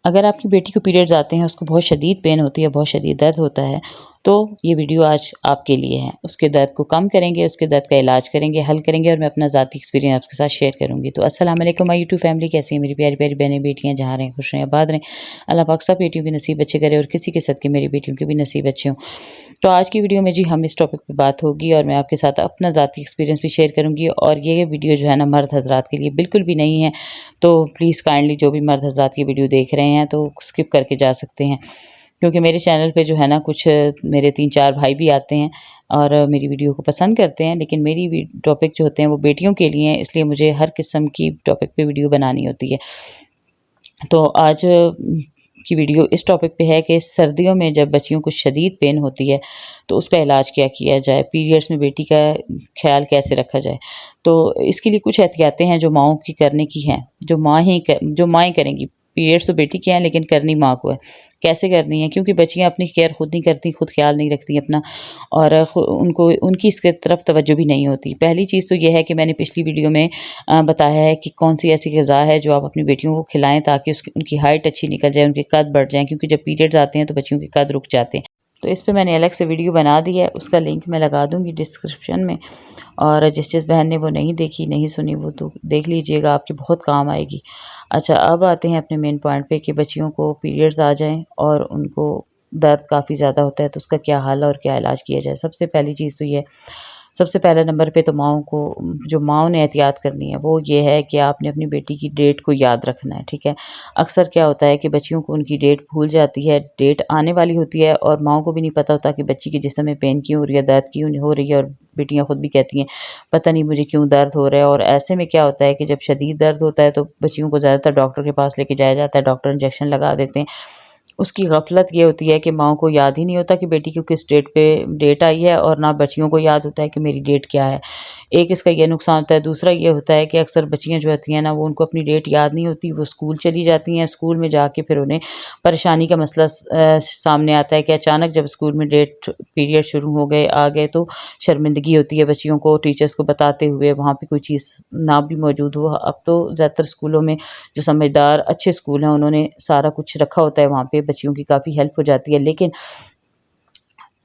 अगर आपकी बेटी को पीरियड्स आते हैं, उसको बहुत शदीद पेन होती है, बहुत शदीद दर्द होता है, तो ये वीडियो आज आपके लिए है। उसके दर्द को कम करेंगे, उसके दर्द का इलाज करेंगे, हल करेंगे और मैं अपना ज़ाती एक्सपीरियंस आपके साथ शेयर करूँगी। तो अस्सलाम वालेकुम माय यूट्यूब फैमिली, कैसी हैं मेरी प्यारी प्यारी बहनें बेटियाँ, जहाँ रहें खुश रहें आबाद रहें। अल्लाह पाक सब बेटियों के नसीब अच्छे करे और किसी के सदके मेरी बेटियों के भी नसीब अच्छे हों। तो आज की वीडियो में जी हम इस टॉपिक पे बात होगी और मैं आपके साथ अपना ज़ाती एक्सपीरियंस भी शेयर करूँगी। और ये वीडियो जो है ना मर्द हज़रात के लिए बिल्कुल भी नहीं है, तो प्लीज़ काइंडली जो भी मर्द हज़रात ये वीडियो देख रहे हैं तो स्किप करके जा सकते हैं, क्योंकि मेरे चैनल पे जो है ना कुछ मेरे 3-4 भाई भी आते हैं और मेरी वीडियो को पसंद करते हैं, लेकिन मेरी टॉपिक जो होते हैं वो बेटियों के लिए हैं, इसलिए मुझे हर किस्म की टॉपिक पे वीडियो बनानी होती है। तो आज की वीडियो इस टॉपिक पे है कि सर्दियों में जब बच्चियों को शदीद पेन होती है तो उसका इलाज क्या किया जाए, पीरियड्स में बेटी का ख्याल कैसे रखा जाए। तो इसके लिए कुछ एहतियातें हैं जो माँओं की करने की हैं, जो माएँ करेंगी। पीरियड्स तो बेटी के हैं लेकिन करनी माँ को है। कैसे करनी है, क्योंकि बच्चियाँ अपनी केयर खुद नहीं करती, खुद ख्याल नहीं रखती अपना, और उनको उनकी इसके तरफ तवज्जो भी नहीं होती। पहली चीज़ तो ये है कि मैंने पिछली वीडियो में बताया है कि कौन सी ऐसी ग़िज़ा है जो आप अपनी बेटियों को खिलाएँ ताकि उनकी हाइट अच्छी निकल जाए, उनके कद बढ़ जाएँ, क्योंकि जब पीरियड्स आते हैं तो बच्चियों के कद रुक जाते हैं। तो इस पे मैंने अलग से वीडियो बना दी है, उसका लिंक मैं लगा दूँगी डिस्क्रिप्शन में, और जिस बहन ने वो नहीं देखी, नहीं सुनी, वो तो देख लीजिएगा, आपके बहुत काम आएगी। अच्छा, अब आते हैं अपने मेन पॉइंट पे कि बच्चियों को पीरियड्स आ जाएँ और उनको दर्द काफ़ी ज़्यादा होता है तो उसका क्या हल और क्या इलाज किया जाए। सबसे पहली चीज़ तो ये, सबसे पहले नंबर पे तो माँओं को, जो माँओं ने एहतियात करनी है वो ये है कि आपने अपनी बेटी की डेट को याद रखना है, ठीक है। अक्सर क्या होता है कि बच्चियों को उनकी डेट भूल जाती है, डेट आने वाली होती है और माँओं को भी नहीं पता होता कि बच्ची के जिस्म में पेन क्यों हो रही है, दर्द क्यों हो रही है, और बेटियाँ खुद भी कहती हैं पता नहीं मुझे क्यों दर्द हो रहा है। और ऐसे में क्या होता है कि जब शदीद दर्द होता है तो बच्चियों को ज़्यादातर डॉक्टर के पास लेके जाया जाता है, डॉक्टर इंजेक्शन लगा देते हैं। उसकी गफलत ये होती है कि माँओं को याद ही नहीं होता कि बेटी को किस डेट पे डेट आई है, और ना बच्चियों को याद होता है कि मेरी डेट क्या है। एक इसका ये नुकसान होता है। दूसरा ये होता है कि अक्सर बच्चियाँ जो होती हैं ना, वो उनको अपनी डेट याद नहीं होती, वो स्कूल चली जाती हैं, स्कूल में जाके फिर उन्हें परेशानी का मसला सामने आता है कि अचानक जब स्कूल में डेट पीरियड शुरू हो गए, आ गए, तो शर्मिंदगी होती है बच्चियों को टीचर्स को बताते हुए, वहाँ पे कोई चीज़ ना भी मौजूद हो। अब तो ज़्यादातर स्कूलों में जो समझदार अच्छे स्कूल हैं उन्होंने सारा कुछ रखा होता है, वहाँ पे बच्चियों की काफ़ी हेल्प हो जाती है। लेकिन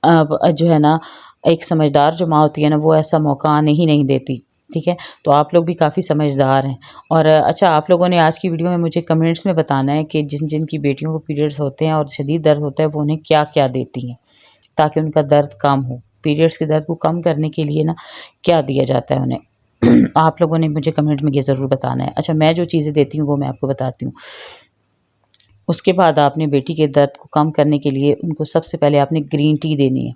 अब जो है ना, एक समझदार जो माँ होती है ना, वो ऐसा मौका आने ही नहीं देती, ठीक है। तो आप लोग भी काफ़ी समझदार हैं। और अच्छा, आप लोगों ने आज की वीडियो में मुझे कमेंट्स में बताना है कि जिन की बेटियों को पीरियड्स होते हैं और शदीद दर्द होता है वो उन्हें क्या क्या देती हैं ताकि उनका दर्द कम हो। पीरियड्स के दर्द को कम करने के लिए ना क्या दिया जाता है उन्हें आप लोगों ने मुझे कमेंट में ये ज़रूर बताना है। अच्छा, मैं जो चीज़ें देती हूँ वो मैं आपको बताती हूँ। उसके बाद आपने बेटी के दर्द को कम करने के लिए उनको सबसे पहले आपने ग्रीन टी देनी है।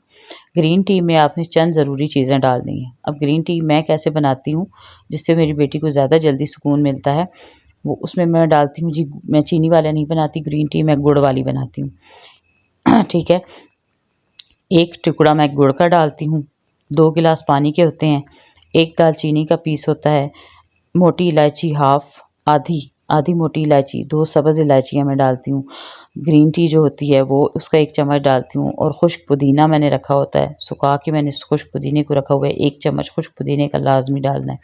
ग्रीन टी में आपने चंद ज़रूरी चीज़ें डालनी हैं। अब ग्रीन टी मैं कैसे बनाती हूँ जिससे मेरी बेटी को ज़्यादा जल्दी सुकून मिलता है, वो उसमें मैं डालती हूँ जी, मैं चीनी वाला नहीं बनाती ग्रीन टी, मैं गुड़ वाली बनाती हूँ ठीक है। एक टुकड़ा मैं गुड़ का डालती हूँ, 2 गिलास पानी के होते हैं, 1 दालचीनी का पीस होता है, मोटी इलायची हाफ़, आधी मोटी इलायची, 2 सब्ज़ इलायचियाँ मैं डालती हूँ। ग्रीन टी जो होती है वो उसका 1 चम्मच डालती हूँ, और खुश्क पुदीना मैंने रखा होता है, सुखा के मैंने खुश्क पुदीने को रखा हुआ है, 1 चम्मच खुश्क पुदीने का लाज़मी डालना है।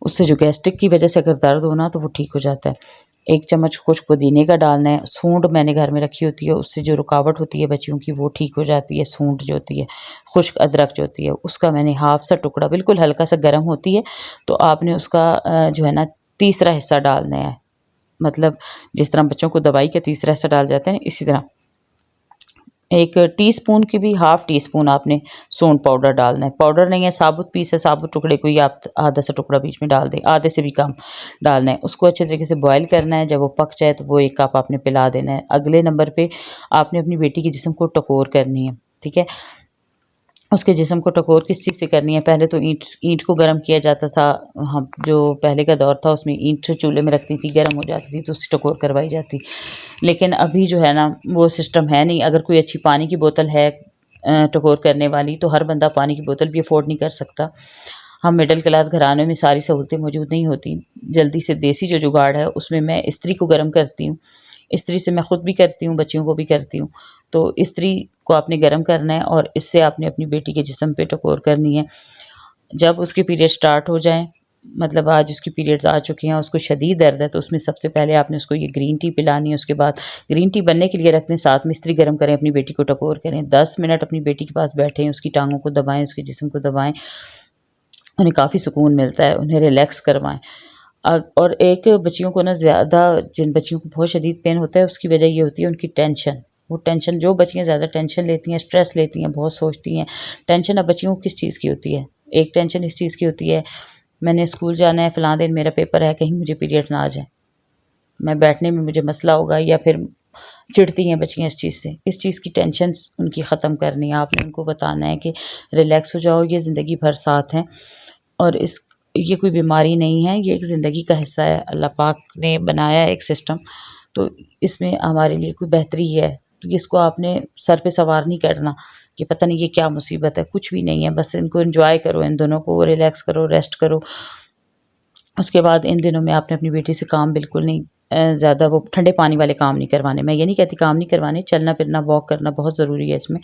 उससे जो गैस्ट्रिक की वजह से अगर दर्द हो ना तो वो ठीक हो जाता है। 1 चम्मच खुश्क पुदीने का डालना है। सूंड मैंने घर में रखी होती है, उससे जो रुकावट होती है बच्चियों की वो ठीक हो जाती है। सूंड जो होती है, खुश्क अदरक जो होती है, उसका मैंने हाफ़ सा टुकड़ा, बिल्कुल हल्का सा गर्म होती है तो आपने उसका जो है ना तीसरा हिस्सा डालना है। मतलब जिस तरह बच्चों को दवाई का तीसरा हिस्सा डाल जाते हैं इसी तरह 1 टीस्पून की भी हाफ़ टी स्पून आपने सूंड पाउडर डालना है। पाउडर नहीं है, साबुत पीस है, साबुत टुकड़े को ही आप आधा सा टुकड़ा बीच में डाल दें, आधे से भी कम डालना है। उसको अच्छे तरीके से बॉयल करना है, जब वो पक जाए तो वो 1 कप आपने पिला देना है। अगले नंबर पे आपने अपनी बेटी के जिस्म को टकोर करनी है, ठीक है। उसके जिस्म को टकोर किस चीज़ से करनी है, पहले तो ईंट को गर्म किया जाता था। हम जो पहले का दौर था उसमें ईंट चूल्हे में रखती थी, गर्म हो जाती थी तो उससे टकोर करवाई जाती। लेकिन अभी जो है ना वो सिस्टम है नहीं। अगर कोई अच्छी पानी की बोतल है टकोर करने वाली, तो हर बंदा पानी की बोतल भी अफोर्ड नहीं कर सकता। हम मिडिल क्लास घरानों में सारी सहूलतें मौजूद नहीं होती। जल्दी से देसी जो जुगाड़ है उसमें मैं इस्त्री को गर्म करती हूँ। इस्त्री से मैं खुद भी करती हूँ, बच्चियों को भी करती हूँ। तो इस्त्री को आपने गर्म करना है और इससे आपने अपनी बेटी के जिस्म पे टकोर करनी है। जब उसके पीरियड स्टार्ट हो जाएँ मतलब आज उसकी पीरियड्स आ चुके हैं, उसको शदीद दर्द है, तो उसमें सबसे पहले आपने उसको ये ग्रीन टी पिलानी है। उसके बाद ग्रीन टी बनने के लिए रख दें, साथ में इस्त्री गर्म करें, अपनी बेटी को टकोर करें, 10 मिनट अपनी बेटी के पास बैठें, उसकी टांगों को दबाएं, उसके जिस्म को दबाएं, उन्हें काफ़ी सुकून मिलता है, उन्हें रिलैक्स करवाएं। और एक बच्चियों को ना ज़्यादा, जिन बच्चियों को बहुत शदीद पेन होता है, उसकी वजह ये होती है उनकी टेंशन। वो टेंशन, जो बच्चियाँ ज़्यादा टेंशन लेती हैं, स्ट्रेस लेती हैं, बहुत सोचती हैं। टेंशन अब बच्चियों को किस चीज़ की होती है? एक टेंशन इस चीज़ की होती है, मैंने स्कूल जाना है, फ़लाँ दिन मेरा पेपर है, कहीं मुझे पीरियड ना आ जाए, मैं बैठने में मुझे मसला होगा, या फिर चिढ़ती हैं बच्चियाँ इस चीज़ से। इस चीज़ की टेंशन उनकी ख़त्म करनी है। आपने उनको बताना है कि रिलैक्स हो जाओ, ये ज़िंदगी भर साथ हैं, और ये कोई बीमारी नहीं है, ये एक ज़िंदगी का हिस्सा है। अल्लाह पाक ने बनाया है एक सिस्टम, तो इसमें हमारे लिए कोई बेहतरी है, तो इसको आपने सर पे सवार नहीं करना कि पता नहीं ये क्या मुसीबत है, कुछ भी नहीं है। बस इनको एंजॉय करो, इन दोनों को रिलैक्स करो, रेस्ट करो। उसके बाद इन दिनों में आपने अपनी बेटी से काम बिल्कुल नहीं, ज़्यादा वो ठंडे पानी वाले काम नहीं करवाने। मैं ये नहीं कहती काम नहीं करवाने, चलना फिरना, वॉक करना बहुत ज़रूरी है इसमें,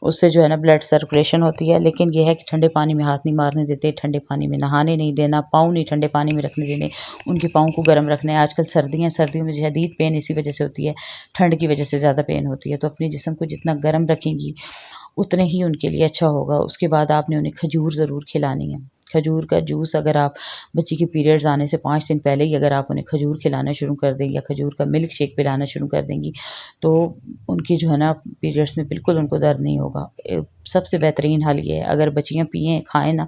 उससे जो है ना ब्लड सर्कुलेशन होती है। लेकिन ये है कि ठंडे पानी में हाथ नहीं मारने देते, ठंडे पानी में नहाने नहीं देना, पाँव नहीं ठंडे पानी में रखने देने, उनके पाँव को गर्म रखना है। आजकल सर्दियाँ, सर्दियों में शदीद पेन इसी वजह से होती है, ठंड की वजह से ज़्यादा पेन होती है। तो अपने जिस्म को जितना गर्म रखेंगी उतने ही उनके लिए अच्छा होगा। उसके बाद आपने उन्हें खजूर ज़रूर खिलानी है। खजूर का जूस, अगर आप बच्ची के पीरियड्स आने से 5 दिन पहले ही अगर आप उन्हें खजूर खिलाना शुरू कर दें, या खजूर का मिल्क शेक पिलाना शुरू कर देंगी, तो उनकी जो है ना पीरियड्स में बिल्कुल उनको दर्द नहीं होगा। सबसे बेहतरीन हल ये है, अगर बच्चियाँ पिएँ, खाएँ ना,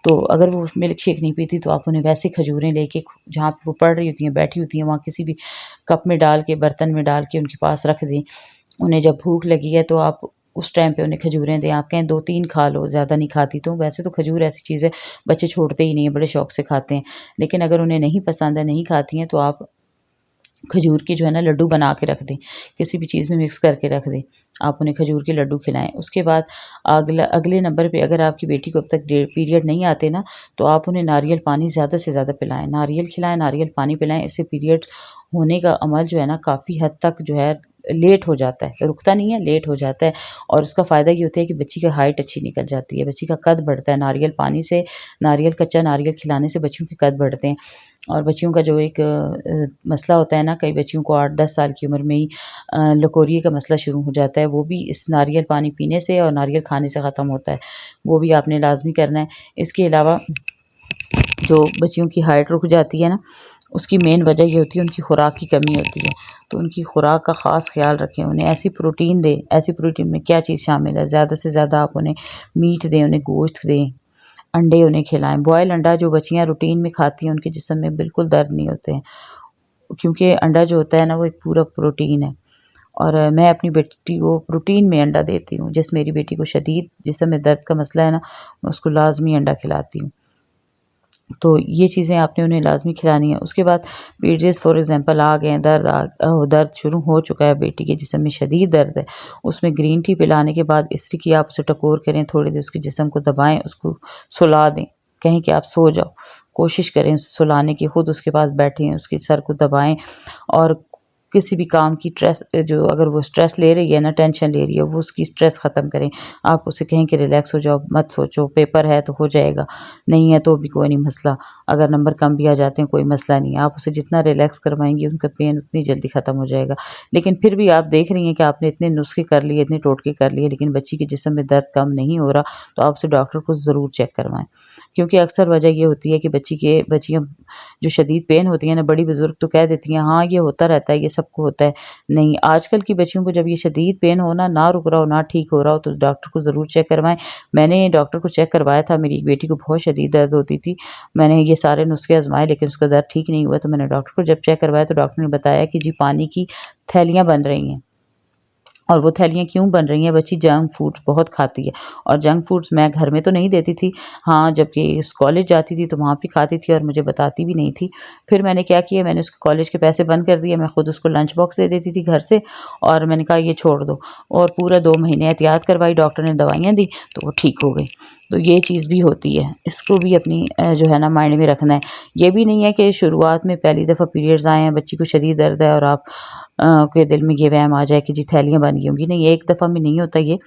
तो अगर वो मिल्क शेक नहीं पीती तो आप उन्हें वैसे खजूरें लेके, जहाँ पे वो पढ़ रही होती हैं, बैठी होती हैं, वहाँ किसी भी कप में डाल के, बर्तन में डाल के उनके पास रख दें। उन्हें जब भूख लगी है तो आप उस टाइम पे उन्हें खजूरें दें। आप कहें 2-3 खा लो, ज़्यादा नहीं खाती तो। वैसे तो खजूर ऐसी चीज़ है, बच्चे छोड़ते ही नहीं हैं, बड़े शौक से खाते हैं। लेकिन अगर उन्हें नहीं पसंद है, नहीं खाती हैं, तो आप खजूर के जो है ना लड्डू बना के रख दें, किसी भी चीज़ में मिक्स करके रख दें। आप उन्हें खजूर के लड्डू खिलाएँ। उसके बाद अगले नंबर पे, अगर आपकी बेटी को अब तक पीरियड नहीं आते ना, तो आप उन्हें नारियल पानी ज़्यादा से ज़्यादा पिलाएँ। नारियल खिलाएँ, नारियल पानी पिलाएँ। इससे पीरियड होने का अमल जो है ना काफ़ी हद तक जो है लेट हो जाता है, रुकता नहीं है, लेट हो जाता है। और उसका फ़ायदा ये होता है कि बच्ची का हाइट अच्छी निकल जाती है, बच्ची का कद बढ़ता है। नारियल पानी से, नारियल, कच्चा नारियल खिलाने से बच्चियों के कद बढ़ते हैं। और बच्चियों का जो एक मसला होता है ना, कई बच्चियों को 8-10 साल की उम्र में ही लकोरिये का मसला शुरू हो जाता है, वो भी इस नारियल पानी पीने से और नारियल खाने से ख़त्म होता है। वो भी आपने लाज़मी करना है। इसके अलावा जो बच्चियों की हाइट रुक जाती है ना, उसकी मेन वजह ये होती है उनकी खुराक की कमी होती है। तो उनकी खुराक का ख़ास ख़्याल रखें, उन्हें ऐसी प्रोटीन दें। ऐसी प्रोटीन में क्या चीज़ शामिल है? ज़्यादा से ज़्यादा आप उन्हें मीट दें, उन्हें गोश्त दें, अंडे उन्हें खिलाएँ। बॉयल अंडा जो बच्चियाँ रूटीन में खाती हैं, उनके जिस्म में बिल्कुल दर्द नहीं होते हैं, क्योंकि अंडा जो होता है ना, वो एक पूरा प्रोटीन है। और मैं अपनी बेटी को प्रोटीन में अंडा देती हूँ। जिस मेरी बेटी को शदीद जिस्म में दर्द का मसला है ना, मैं उसको लाज़मी अंडा खिलाती हूँ। तो ये चीज़ें आपने उन्हें लाज़मी खिलानी है। उसके बाद पीरियड्स फॉर एग्ज़ाम्पल आ गए हैं, दर्द शुरू हो चुका है, बेटी के जिस्म में शदीद दर्द है, उसमें ग्रीन टी पिलाने के बाद इस्त्री की आप उसे टकोर करें, थोड़ी देर उसके जिस्म को दबाएँ, उसको सुला दें, कहें कि आप सो जाओ। कोशिश करें उसे सुलाने की, खुद उसके पास बैठें, उसके सर को दबाएँ। और किसी भी काम की जो अगर वो स्ट्रेस ले रही है ना, टेंशन ले रही है, वो उसकी स्ट्रेस ख़त्म करें। आप उसे कहें कि रिलैक्स हो जाओ, मत सोचो, पेपर है तो हो जाएगा, नहीं है तो भी कोई नहीं मसला, अगर नंबर कम भी आ जाते हैं कोई मसला नहीं है। आप उसे जितना रिलैक्स करवाएंगी उनका पेन उतनी जल्दी ख़त्म हो जाएगा। लेकिन फिर भी आप देख रही हैं कि आपने इतने नुस्खे कर लिए, इतने टोटके कर लिए, लेकिन बच्ची के जिस्म में दर्द कम नहीं हो रहा, तो आप उसे डॉक्टर को ज़रूर चेक करवाएं। क्योंकि अक्सर वजह ये होती है कि बच्चियाँ जो शदीद पेन होती हैं ना, बड़ी बुज़ुर्ग तो कह देती हैं हाँ ये होता रहता है, ये सबको होता है। नहीं, आजकल की बच्चियों को जब ये शदीद पेन हो ना रुक रहा हो, ना ठीक हो रहा हो, तो डॉक्टर को ज़रूर चेक करवाएं। मैंने डॉक्टर को चेक करवाया था, मेरी बेटी को बहुत शदीद दर्द होती थी, मैंने ये सारे नुस्खे आजमाए लेकिन उसका दर्द ठीक नहीं हुआ। तो मैंने डॉक्टर को जब चेक करवाया तो डॉक्टर ने बताया कि जी पानी की थैलियाँ बन रही हैं। और वो थैलियाँ क्यों बन रही हैं? बच्ची जंक फूड बहुत खाती है, और जंक फूड्स मैं घर में तो नहीं देती थी, हाँ जबकि इस कॉलेज जाती थी तो वहाँ पे खाती थी और मुझे बताती भी नहीं थी। फिर मैंने क्या किया, मैंने उसके कॉलेज के पैसे बंद कर दिए, मैं खुद उसको लंच बॉक्स दे देती थी घर से, और मैंने कहा ये छोड़ दो, और पूरा 2 महीने एहतियात करवाई, डॉक्टर ने दवाइयाँ दी तो वो ठीक हो गई। तो ये चीज़ भी होती है, इसको भी अपनी जो है ना माइंड में रखना है। ये भी नहीं है कि शुरुआत में पहली दफ़ा पीरियड्स आए हैं, बच्ची को शदीद दर्द है और आप के दिल में ये वहम आ जाए कि जी थैलियाँ बन गई होंगी। नहीं, एक दफ़ा में नहीं होता ये।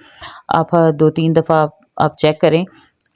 आप 2-3 दफ़ा आप चेक करें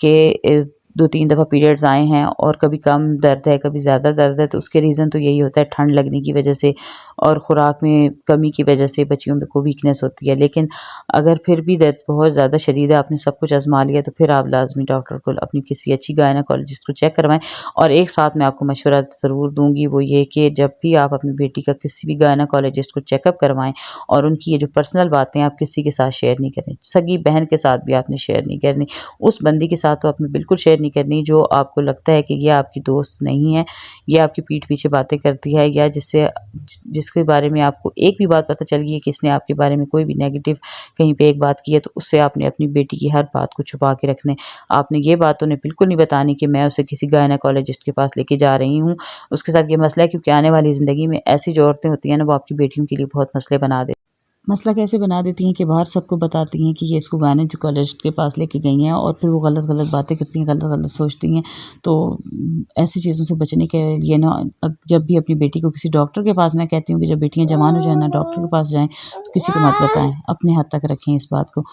कि 2-3 दफ़ा पीरियड्स आए हैं और कभी कम दर्द है, कभी ज़्यादा दर्द है, तो उसके रीज़न तो यही होता है ठंड लगने की वजह से और ख़ुराक में कमी की वजह से बच्चियों में को वीकनेस होती है। लेकिन अगर फिर भी दर्द बहुत ज़्यादा शदीद है, आपने सब कुछ आज़मा लिया, तो फिर आप लाज़मी डॉक्टर को अपनी किसी अच्छी गायनेकोलॉजिस्ट को चेक करवाएँ। और एक साथ मैं आपको मशवरा ज़रूर दूँगी, वो ये कि जब भी आप अपनी बेटी का किसी भी गायनेकोलॉजिस्ट को चेकअप करवाएँ और उनकी ये जो पर्सनल बातें आप किसी के साथ शेयर नहीं करें। सगी बहन के साथ भी आपने शेयर नहीं करनी, उस बंदी के साथ तो आपने बिल्कुल शेयर नहीं करनी जो आपको लगता है कि ये आपकी दोस्त नहीं है, ये आपकी पीठ पीछे बातें करती है, या जिसके बारे में आपको एक भी बात पता चल गई है कि इसने आपके बारे में कोई भी नेगेटिव कहीं पे एक बात की है, तो उससे आपने अपनी बेटी की हर बात को छुपा के रखना है। आपने ये बात उन्हें बिल्कुल नहीं बतानी कि मैं उसे किसी गायनेकोलॉजिस्ट के पास लेके जा रही हूँ। उसके साथ ये मसला है, क्योंकि आने वाली ज़िंदगी में ऐसी जो औरतें होती हैं ना, वो आपकी बेटियों के लिए बहुत मसले बना देती हैं। मसला कैसे बना देती हैं कि बाहर सबको बताती हैं कि ये इसको गायनेकोलॉजिस्ट के पास लेके गई हैं, और फिर वो गलत-गलत बातें करती हैं, गलत-गलत सोचती हैं। तो ऐसी चीज़ों से बचने के लिए ना, जब भी अपनी बेटी को किसी डॉक्टर के पास, मैं कहती हूँ कि जब बेटियाँ जवान हो जाएँ ना, डॉक्टर के पास जाएँ, तो किसी को मत बताएँ, अपने हद तक रखें इस बात को।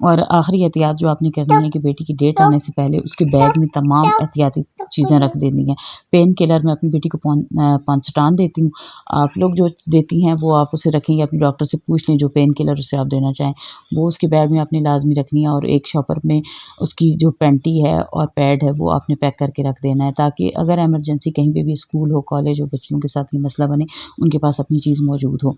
और आखिरी एहतियात जो आपने करनी है कि बेटी की डेट आने से पहले उसके बैग में तमाम एहतियाती चीज़ें रख देनी है। पेन किलर मैं अपनी बेटी को पॉन्सटान देती हूँ। आप लोग जो देती हैं वो आप उसे रखें, या अपने डॉक्टर से पूछ लें जो पेन किलर उसे आप देना चाहें, वो उसके बैग में आपने लाज़मी रखनी है। और एक शॉपर में उसकी जो पैंटी है और पैड है वो आपने पैक करके रख देना है, ताकि अगर इमरजेंसी कहीं पे भी स्कूल हो, कॉलेज हो, बच्चियों के साथ ये मसला बने, उनके पास अपनी चीज़ मौजूद हो।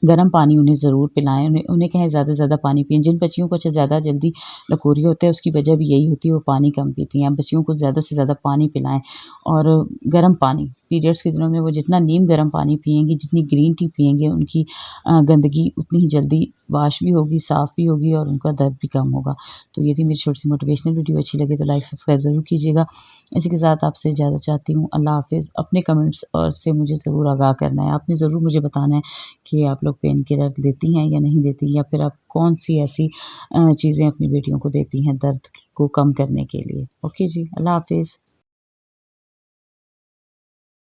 गर्म पानी उन्हें ज़रूर पिलाएँ, उन्हें कहें ज़्यादा से ज़्यादा पानी पिएँ। जिन बच्चियों को अच्छा ज़्यादा जल्दी लकोरिया होता है, उसकी वजह भी यही होती है, वो पानी कम पीती हैं। बच्चियों को ज़्यादा से ज़्यादा पानी पिलाएँ, और गर्म पानी पीरियड्स के दिनों में वो जितना नीम गर्म पानी पिएँगी, जितनी ग्रीन टी पिएँगे, उनकी गंदगी उतनी ही जल्दी वॉश भी होगी, साफ़ भी होगी, और उनका दर्द भी कम होगा। तो ये थी मेरी छोटी-सी मोटिवेशनल वीडियो। अच्छी लगे तो लाइक, सब्सक्राइब ज़रूर कीजिएगा। इसी के साथ आपसे इजाज़त चाहती हूँ। अल्लाह हाफ़िज़। अपने कमेंट्स और से मुझे ज़रूर आगाह करना है। आपने ज़रूर मुझे बताना है कि आप लोग पेन किलर देती हैं या नहीं देती, या फिर आप कौन-सी ऐसी चीज़ें अपनी बेटियों को देती हैं दर्द को कम करने के लिए। ओके जी, अल्लाह हाफ़िज़।